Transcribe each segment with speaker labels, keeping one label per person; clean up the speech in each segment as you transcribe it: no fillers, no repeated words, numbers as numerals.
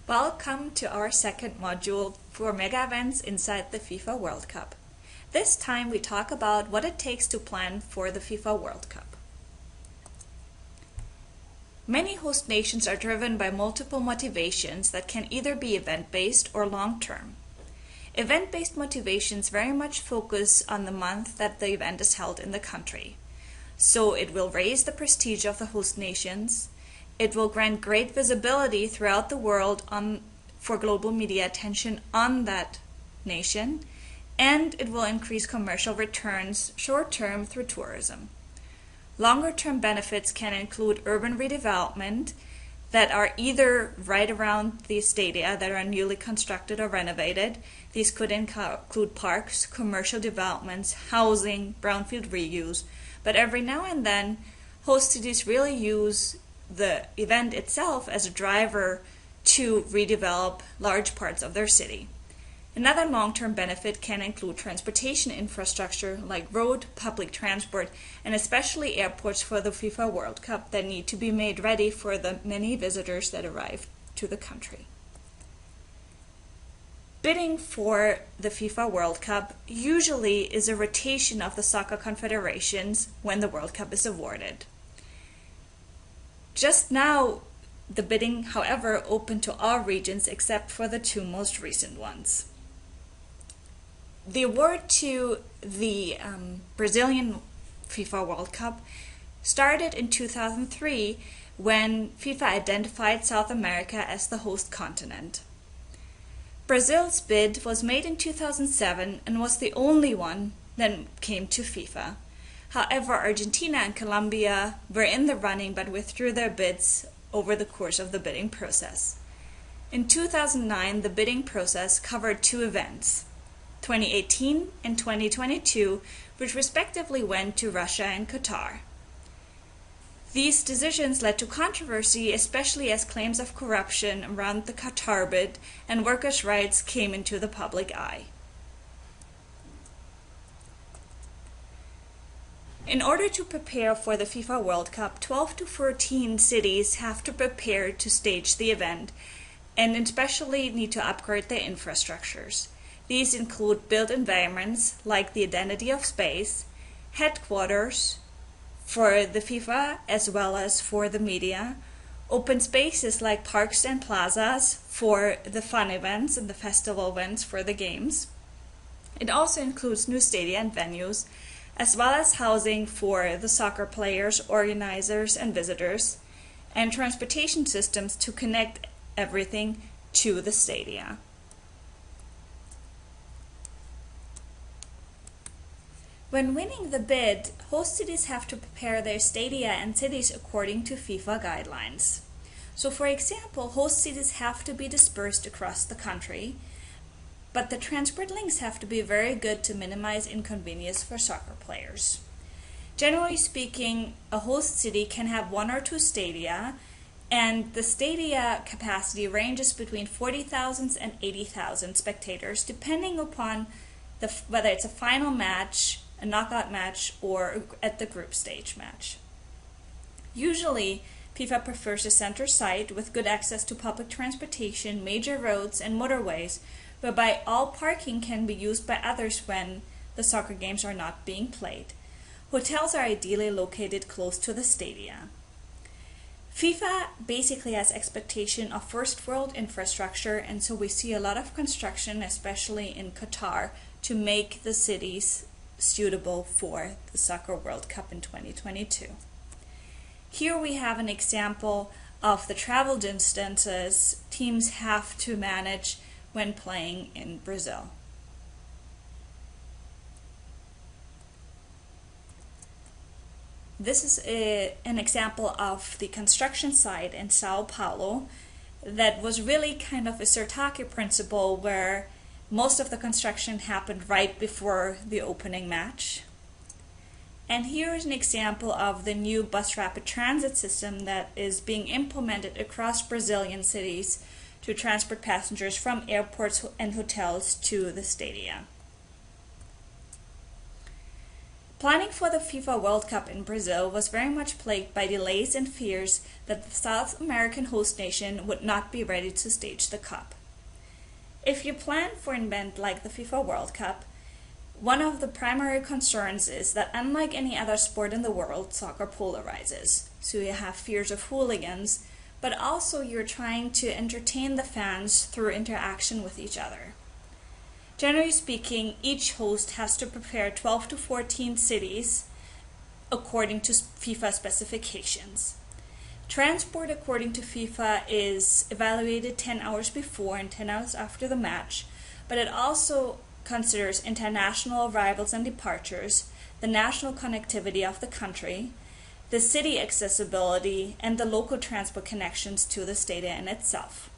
Speaker 1: Welcome to our second module for mega events inside the FIFA World Cup. This time we talk about what it takes to plan for the FIFA World Cup. Many host nations are driven by multiple motivations that can either be event-based or long-term. Event-based motivations very much focus on the month that the event is held in the country. So it will raise the prestige of the host nations. It will grant great visibility throughout the world for global media attention on that nation, and it will increase commercial returns short-term through tourism. Longer-term benefits can include urban redevelopment that are either right around the stadia that are newly constructed or renovated. These could include parks, commercial developments, housing, brownfield reuse, but every now and then host cities really use the event itself as a driver to redevelop large parts of their city. Another long-term benefit can include transportation infrastructure like road, public transport, and especially airports for the FIFA World Cup that need to be made ready for the many visitors that arrive to the country. Bidding for the FIFA World Cup usually is a rotation of the soccer confederations when the World Cup is awarded. Just now, the bidding, however, opened to all regions except for the two most recent ones. The award to the Brazilian FIFA World Cup started in 2003 when FIFA identified South America as the host continent. Brazil's bid was made in 2007 and was the only one that came to FIFA. However, Argentina and Colombia were in the running but withdrew their bids over the course of the bidding process. In 2009, the bidding process covered two events, 2018 and 2022, which respectively went to Russia and Qatar. These decisions led to controversy, especially as claims of corruption around the Qatar bid and workers' rights came into the public eye. In order to prepare for the FIFA World Cup, 12 to 14 cities have to prepare to stage the event and especially need to upgrade their infrastructures. These include built environments like the Identity of Space, headquarters for the FIFA as well as for the media, open spaces like parks and plazas for the fun events and the festival events for the games. It also includes new stadia and venues, as well as housing for the soccer players, organizers, and visitors, and transportation systems to connect everything to the stadia. When winning the bid, host cities have to prepare their stadia and cities according to FIFA guidelines. So for example, host cities have to be dispersed across the country, but the transport links have to be very good to minimize inconvenience for soccer players. Generally speaking, a host city can have one or two stadia, and the stadia capacity ranges between 40,000 and 80,000 spectators, depending upon whether it's a final match, a knockout match, or at the group stage match. Usually, FIFA prefers a center site with good access to public transportation, major roads, and motorways, whereby all parking can be used by others when the soccer games are not being played. Hotels are ideally located close to the stadia. FIFA basically has expectation of first world infrastructure, and so we see a lot of construction, especially in Qatar, to make the cities suitable for the Soccer World Cup in 2022. Here we have an example of the travel distances teams have to manage when playing in Brazil. This is an example of the construction site in Sao Paulo that was really kind of a Sirtaki principle where most of the construction happened right before the opening match. And here is an example of the new bus rapid transit system that is being implemented across Brazilian cities to transport passengers from airports and hotels to the stadia. Planning for the FIFA World Cup in Brazil was very much plagued by delays and fears that the South American host nation would not be ready to stage the cup. If you plan for an event like the FIFA World Cup, one of the primary concerns is that unlike any other sport in the world, soccer polarizes. So you have fears of hooligans, but also you're trying to entertain the fans through interaction with each other. Generally speaking, each host has to prepare 12 to 14 cities according to FIFA specifications. Transport according to FIFA is evaluated 10 hours before and 10 hours after the match, but it also considers international arrivals and departures, the national connectivity of the country, the city accessibility, and the local transport connections to the stadium itself.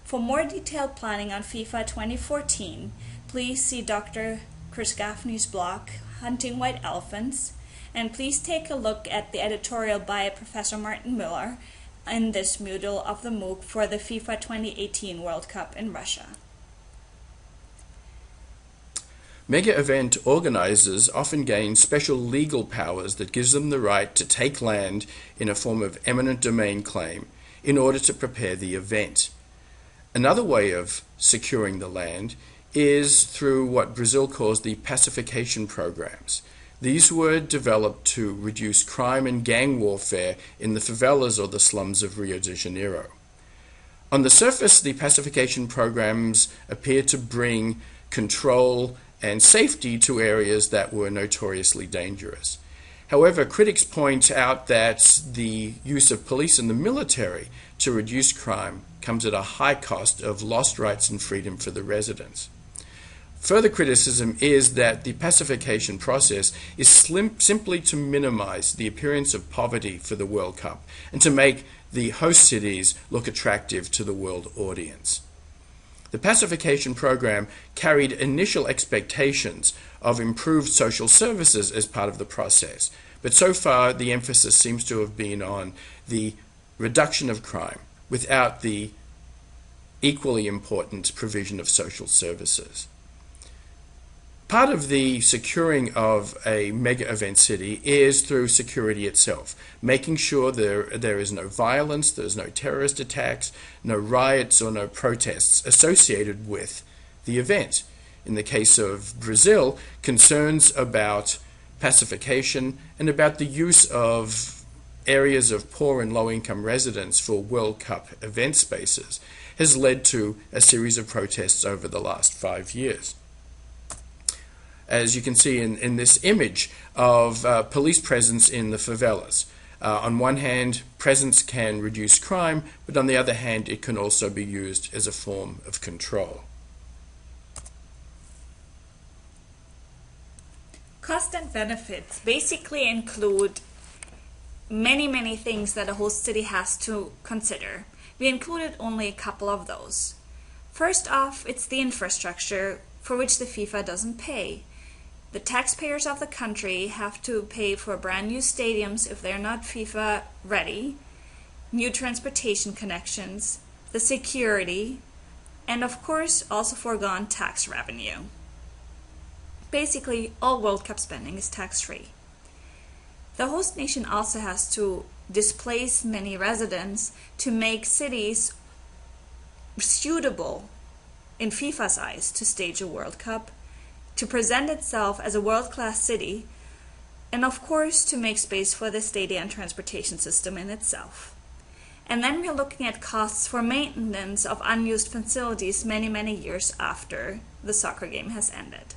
Speaker 1: For more detailed planning on FIFA 2014, please see Dr. Chris Gaffney's blog, Hunting White Elephants, and please take a look at the editorial by Professor Martin Miller in this module of the MOOC for the FIFA 2018 World Cup in Russia.
Speaker 2: Mega event organizers often gain special legal powers that gives them the right to take land in a form of eminent domain claim in order to prepare the event. Another way of securing the land is through what Brazil calls the pacification programs. These were developed to reduce crime and gang warfare in the favelas or the slums of Rio de Janeiro. On the surface, the pacification programs appear to bring control and safety to areas that were notoriously dangerous. However, critics point out that the use of police and the military to reduce crime comes at a high cost of lost rights and freedom for the residents. Further criticism is that the pacification process is simply to minimize the appearance of poverty for the World Cup and to make the host cities look attractive to the world audience. The pacification program carried initial expectations of improved social services as part of the process, but so far the emphasis seems to have been on the reduction of crime without the equally important provision of social services. Part of the securing of a mega event city is through security itself, making sure there is no violence, there's no terrorist attacks, no riots or no protests associated with the event. In the case of Brazil, concerns about pacification and about the use of areas of poor and low-income residents for World Cup event spaces has led to a series of protests over the last 5 years. As you can see in this image of police presence in the favelas. On one hand, presence can reduce crime, but on the other hand, it can also be used as a form of control.
Speaker 1: Cost and benefits basically include many things that a host city has to consider. We included only a couple of those. First off, it's the infrastructure for which the FIFA doesn't pay. The taxpayers of the country have to pay for brand new stadiums if they're not FIFA ready, new transportation connections, the security, and of course also foregone tax revenue. Basically, all World Cup spending is tax-free. The host nation also has to displace many residents to make cities suitable in FIFA's eyes to stage a World Cup, to present itself as a world-class city, and of course to make space for the stadium and transportation system in itself. And then we're looking at costs for maintenance of unused facilities many years after the soccer game has ended.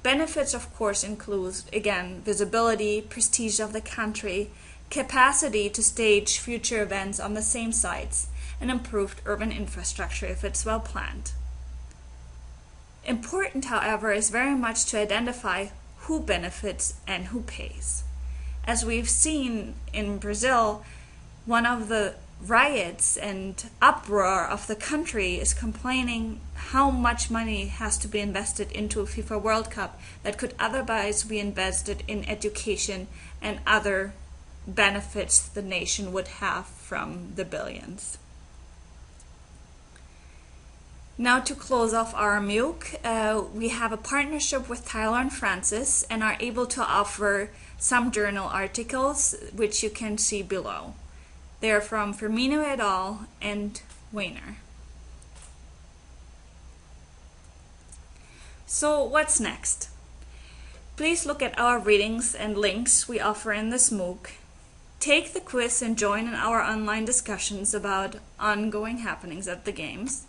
Speaker 1: Benefits, of course, include, again, visibility, prestige of the country, capacity to stage future events on the same sites, and improved urban infrastructure if it's well planned. Important, however, is very much to identify who benefits and who pays. As we've seen in Brazil, one of the riots and uproar of the country is complaining how much money has to be invested into a FIFA World Cup that could otherwise be invested in education and other benefits the nation would have from the billions. Now to close off our MOOC, we have a partnership with Tyler and Francis and are able to offer some journal articles which you can see below. They are from Firmino et al. And Weiner. So what's next? Please look at our readings and links we offer in this MOOC. Take the quiz and join in our online discussions about ongoing happenings at the games.